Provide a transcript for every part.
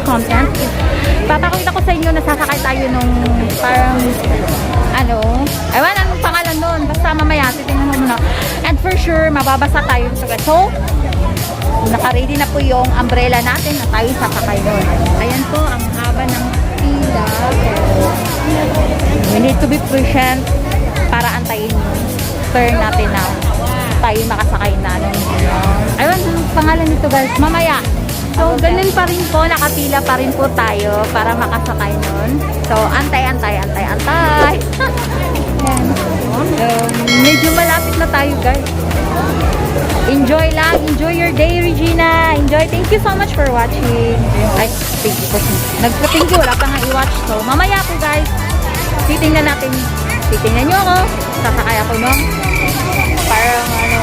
content is papakita ko sa inyo na sasakay tayo nung parang ano, ewan anong pangalan nun, basta mamaya titingnan mo muna. And for sure mababasa tayo. So naka-ready na po yung umbrella natin na tayo sasakay nun. Ayan po ang haba ng pila, pero we need to be patient para antayin yung turn natin na tayo makasakay na nun. Ayun, anong pangalan nito guys? Mamaya. So, ganun pa rin po, nakapila pa rin po tayo para makasakay nun. So, antay. Medyo malapit na tayo guys. Enjoy lang. Enjoy your day, Regina. Enjoy. Thank you so much for watching. Ay, thank you. Nagpa-thank you. Wala pa nga i-watch. So, mamaya po guys. Titingnan nyo ako. Sasakay ako nung parang ano.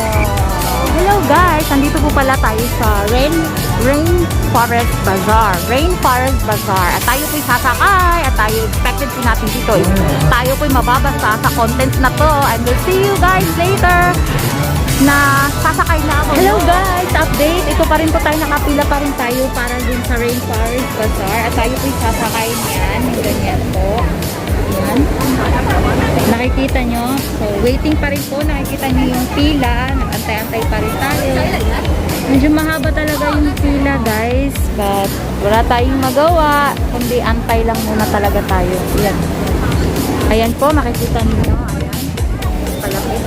Hello guys. Nandito po pala tayo sa Rainforest Bazaar. At tayo po'y sasakay. At tayo expected po natin dito. Tayo po'y mababasa sa content na to. And we'll see you guys later. Na sasakay na ako. Hello guys, update. Ito pa rin po tayo, nakapila pa rin tayo para dun sa Rainforest Bazaar. At tayo po'y sasakay niyan. Yung ganyan po. Ayan. Nakikita nyo. So, waiting pa rin po. Nakikita nyo yung pila. Nag-antay-antay pa rin tayo. Medyo mahaba talaga yung pila guys. But wala tayong magawa. Kundi antay lang muna talaga tayo. Ayan. Ayan po, makikita nyo. Ayan. Palapit.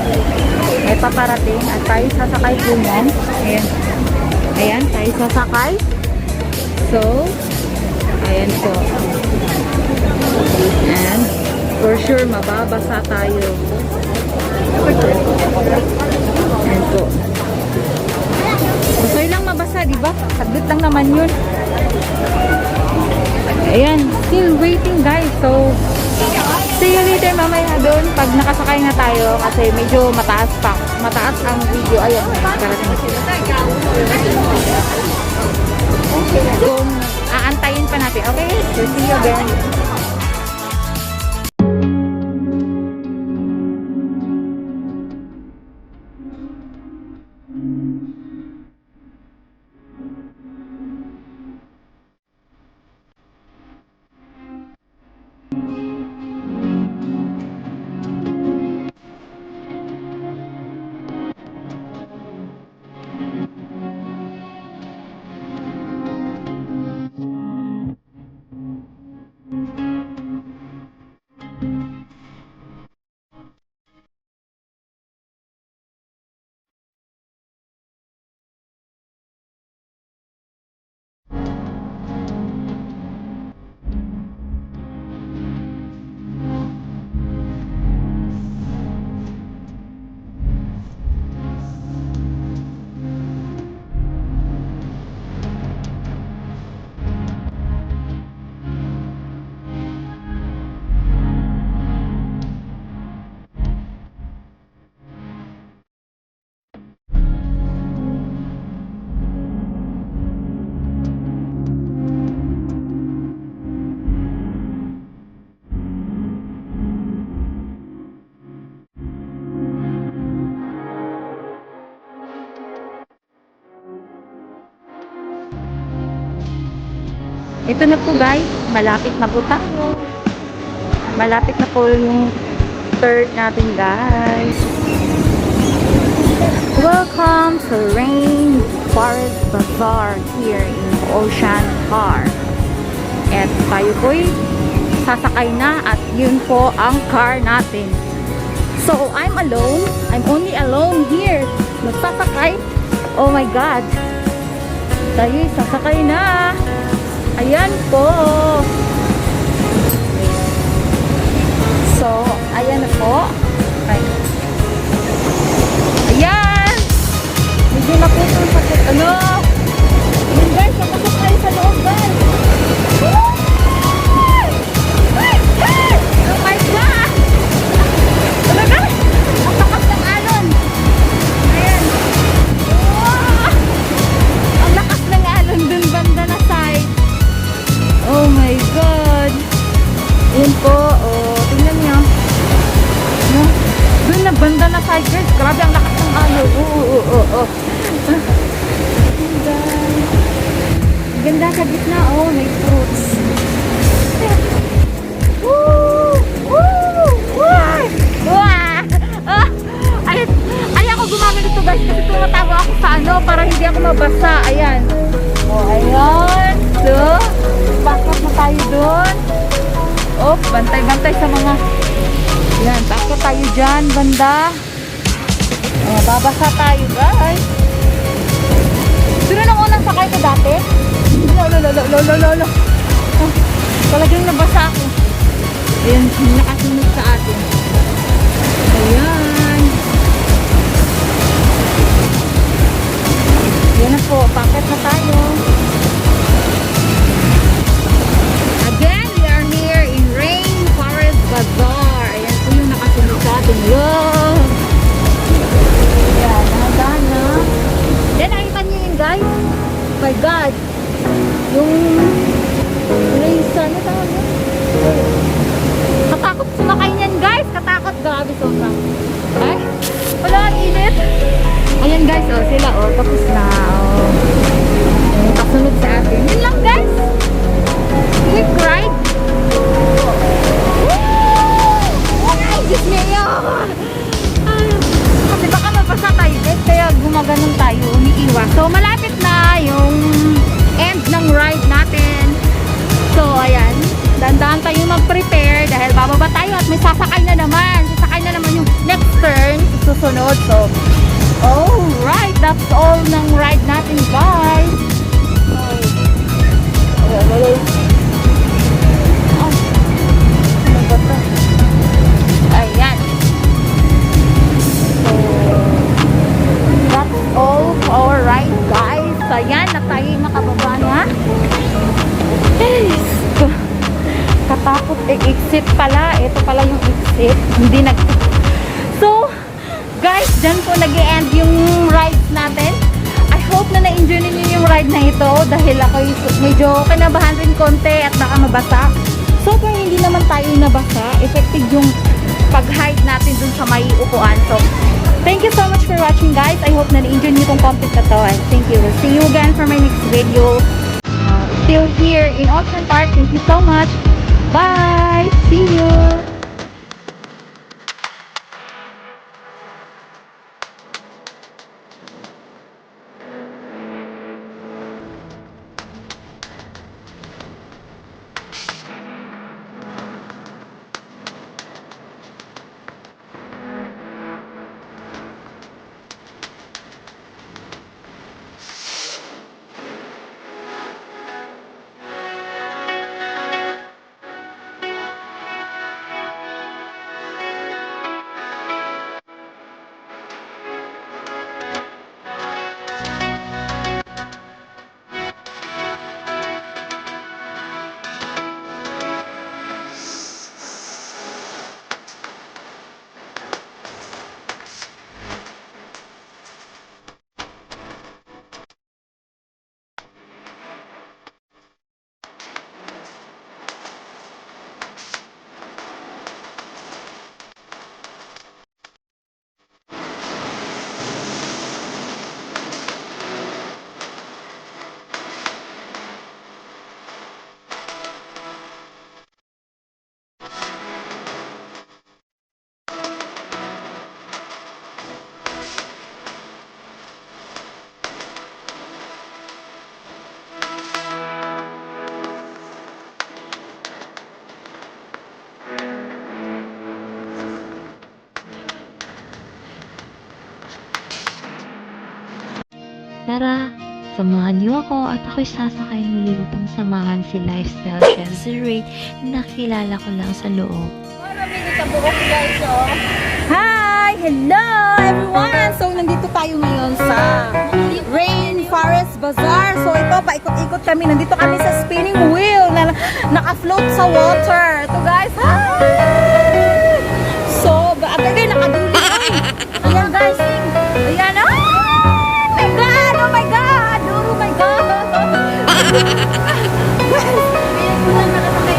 May paparating at tayo sasakay po yan. Ayan. Ayan, tayo sasakay. So, ayan po. And for sure, mababasa tayo. Ayan po. Okay lang mabasa, di ba? Saglit lang naman yun. Ayan, still waiting guys. So, see you later mamaya doon pag nakasakay na tayo kasi medyo mataas pa. Mataas ang video. Ayan, karating. Kung aantayin pa natin. Okay? So, see you again. Ito na po guys, malapit na po tayo. Malapit na po yung third natin guys. Welcome to Rainforest Bazaar here in Ocean Park. At tayo po'y sasakay na at yun po ang car natin. So I'm alone. I'm only alone here. Magsasakay. Oh my God. Tayo'y sasakay na. Ayan po. So, ayan na po. Okay. Ayan! Medyo naputol sa ano? Ayan guys, napasok tayo sa loob guys. Oh my God! Ano guys? Ang lakas ng alon. Ayan. Oh! Ang lakas ng alon dun banda na side. Oh my God. Ayan po. Oh, tingnan nyo. No? Doon na banda na side guys. Grabe ang lakas ng ano. Ganda sa gitna. Oh, may fruits. Woo! Woo! Wah! Wah! Ah! Ay ako gumamit ito guys kasi tumatago ako sa ano para hindi ako mabasa. Ayan. Oh, ayan. So, bakit na tayo doon? Oh, bantay-bantay sa mga... Ayan, bakit tayo dyan, banda. Oh, babasa tayo guys. Sino nang unang sakay ko dati? Lolo. Oh, talagang nabasa ako. Ayan, nakasunod sa atin. Ayan. Ayan na po, packet na tayo. Again, we are here in Rainforest Bazaar. Ayan po yung nakasunod sa atin. Wow! Ayan, dahan-dahan na. Yan, nakita niyo yun guys. Oh my God. Yung race, ano tawag yun? Katakot sumakay niyan guys. Katakot, grabe sobra. Ay, wala, ang init. Ayan guys, oh, sila, oh, tapos na, oh. Yung kasunod sa atin. Yun lang guys. Quick ride. Ay, Diyos niyo. Kasi baka mabasa tayo guys, kaya gumaganon tayo, umiiwas. So, malapit na yung end ng ride natin. So, ayan. Dandahan tayo mag-prepare dahil bababa tayo at may sasakay na naman. Sasakay na naman yung next turn. Susunod. So, alright. That's all ng ride natin, guys. Ayan. So, that's all for our ride, guys. Ayan, na tayo nakababa na. Yes. Katakot exit pala. Ito pala yung exit. Hindi nag... So, guys, dyan po nag-e-end yung rides natin. I hope na na-enjoy ninyo yung ride na ito dahil ako medyo kinabahan rin konti at baka mabasa. So, kung hindi naman tayo nabasa, effective yung pag-hide natin dun sa may upuan. So, thank you so much for watching, guys. I hope na na-enjoy nyo itong content na to. And thank you. We'll see you again for my next video. Still here in Ocean Park. Thank you so much. Bye! See you! Tara, samahan niyo ako at ako'y sasakay muli upang samahan si Lifestyle Chef Ray na nakilala ko lang sa loob. Hi! Hello everyone! So, nandito tayo ngayon sa Rainforest Bazaar. So, ito, paikot-ikot kami. Nandito kami sa spinning wheel na naka-float sa water. Ito guys, hi! So, agad kayo nakaduli. Ayan guys. Ayan, oh my God! Oh my God!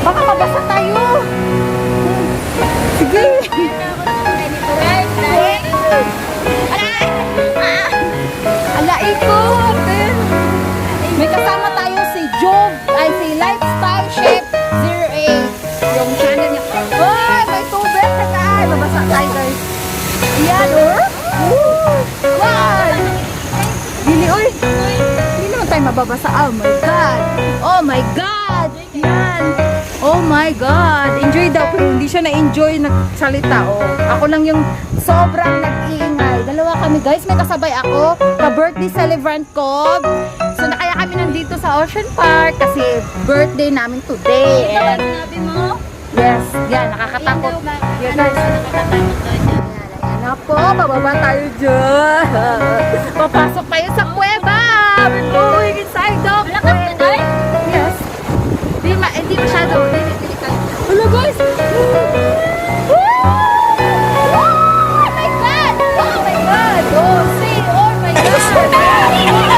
Baka mabasa tayo. Sige. Ala, ikot. May kasama tayo si Ay, mabasa tayo guys. Ayan, oh. Woo! Wow! Dili, oy. Hindi naman tayo mababasa. Oh my God. Oh my God. Yan. Oh my God. Enjoy daw, pero hindi siya na-enjoy nagsalita. Oh. Ako lang yung sobrang nag-iingay. Dalawa kami guys. May kasabay ako. Ka-birthday celebrant ko. So, kaya kami nandito sa Ocean Park kasi birthday namin today. And Sabi mo? yes, yan, nakakatakot. Yan guys. Ayan po, bababa tayo dyan. Papasok tayo sa kuweba. We're going inside the Malakas na tayo? yes. Hindi masyado. Hello guys. Woo! Oh my God! Oh my God! Oh, see! Oh my God!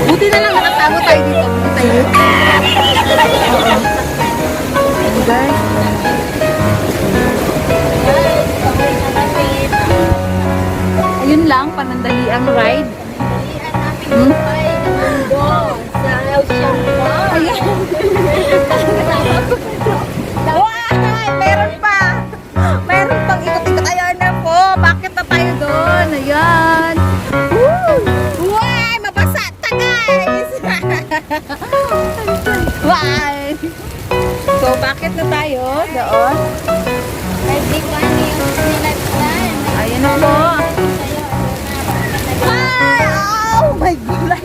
Buti na lang nakatago tayo dito. Buti tayo. Guys. Ayun lang, panandali ang ride. Hmm? Ayan. Wow! Meron pa! Meron pang ikot-ikot. Ayan na po. Bakit na tayo doon? Ayan. Woo! Wow! Mabasa ta guys! Wow! So, bakit na tayo doon? Ayan na po. Ay! Oh my God!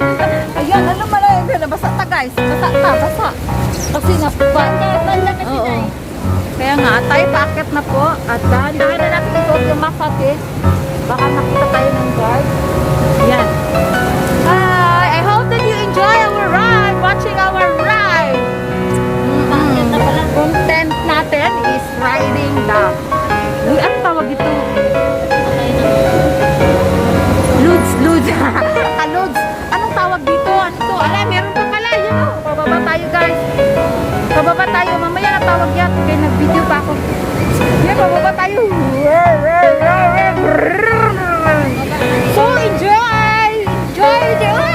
Ayan, ano pala yun? Nabasa ta guys. Basa ta, basa. Kasi Banda kasi Oo. tayo. Kaya nga, tayo packet na po. At dahan-dahan na natin ito yung makati. Baka makita tayo ng guard. Yan. Hi! I hope that you enjoy our ride. Watching our ride. Bakit na pala? Content natin is riding the... Uy, ano tawag ito? Loads, loads. Loads. Anong tawag dito? Ano to? Ala, meron pa pala. Yan o. Pababa tayo guys. Pababa tayo. Mamaya na tawag yan. Kaya nag-video pa ako. Yan, pababa tayo. So, enjoy! Enjoy! Enjoy!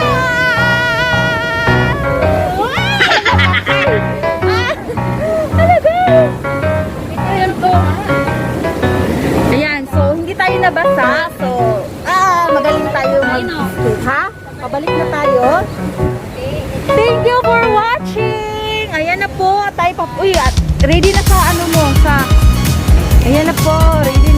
Talaga! Ayan to. Ayan, so hindi tayo nabasa. So, magaling tayo ha? Pabalik na tayo. Thank you for watching! Ayan na po, tayo pa. Uy, ready na sa ano mo, sa... Ayan na po, ready